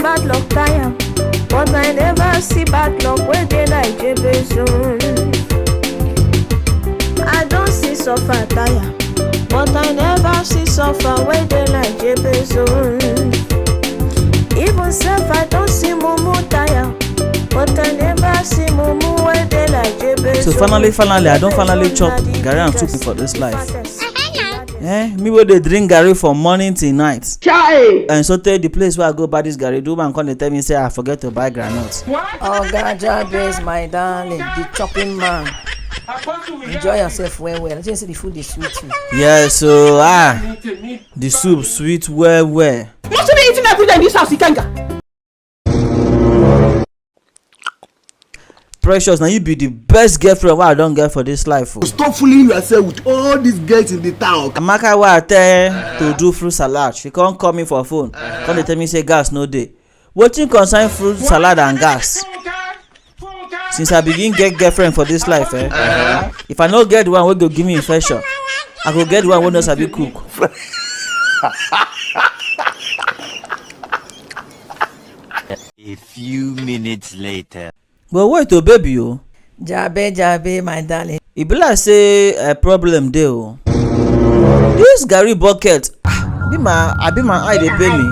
Bad luck tire, but I never see bad luck when they like Jabez. I don't see suffer tire, but I never see suffer when they like Jabez. Even self I don't see mumu tire, but I never see mumu when they like Jabez. So finally, I don't finally chop garri and soup for this life. Me wey dey drink garri from morning till night. Chai! And so tell the place where I go buy this garri, the woman come dey tell me say I forget to buy groundnut. Oga Jabez, my darling, the chopping man. Enjoy yourself well. I just say the food is sweet. Yeah, so the soup sweet well. Not to be eating every day in this house, Ikenga. Precious, now you be the best girlfriend I don't get for this life. Stop fooling yourself with all these girls in the town. Amaka wa tell to do fruit salad. She can't call me for phone. Come dey tell me say gas no dey. Wetin concern fruit salad and gas? Since I begin get girlfriend for this life, if I no get the one wey go give me infection, I go get the one wey no sabi cook. A few minutes later. But wait oh baby oh. Jabe, my darling. E be like say a problem dey oh. This garri bucket, be my eye dey pain me.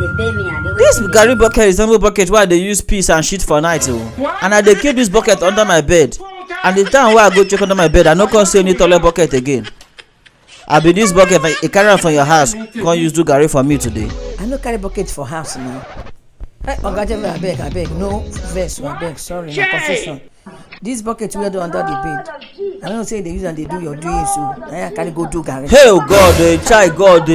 This garri bucket resemble bucket wey I dey use piss and shit for night oh. And I dey keep this bucket under my bed. And the time wey I go check under my bed, I no come see any toilet bucket again. I be this bucket, if I carry am from your house, come use do garri for me today. I no carry bucket for house now. Hey, Oga Jabez, abeg, no vex, abeg, sorry, na confusion. This bucket wey dey under the bed, I know say they use and they do your doing so. I carry go do garri. Hey oh God, chai God.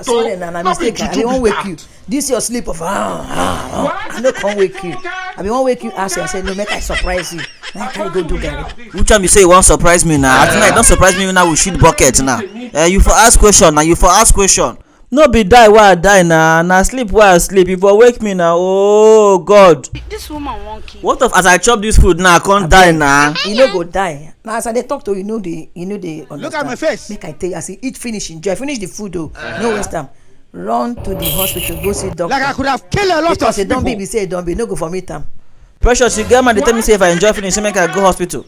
Sorry, na mistake. I be wan wake you. This your sleep of I no come wake you. I be wan wake you ask you and say no, make I surprise you. I carry go do garri. Which time you say you wan surprise me now? Tonight don't surprise me now with shit bucket now. You for ask question. No be die wey I die na sleep wey I sleep. You for wake me now. Oh God. This woman won't kill. What if as I chop this food now I can't die now? You no go die. Now as I dey talk to you, you know they understand. Look at my face. Make I tell you, I say eat finish, enjoy, finish the food oh. No waste time. Run to the hospital, go see doctor. Like I could have killed a lot because of people. Because say don't be, no go for meet am. Precious, you get man, they tell me say if I enjoy finish, say make I go hospital.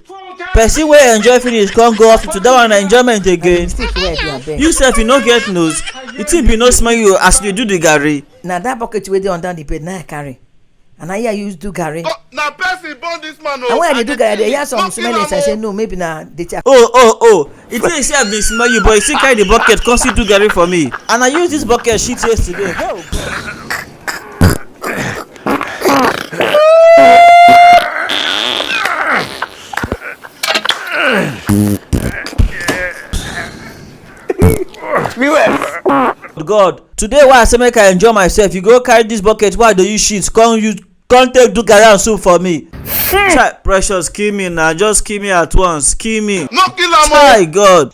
Person wey enjoy finish can't go hospital. That one na enjoyment again. You sef you no get nose. The thing be no smell you as you do the garri. Na that bucket wey dey under the bed na I carry. And I hear you use do garri. Na person born this man oh. And when I dey do garri, I dey hear some smelling. I say no, maybe na dey check. Oh. It means say I been smell you, but you still carry the bucket, come still do garri for me. And I use this bucket shit yesterday. God, today why I say make I enjoy myself, you go carry this bucket why do you shit come take do garri and soup for me. Precious, kill me now, just kill me at once, kill me. No kill am. My God.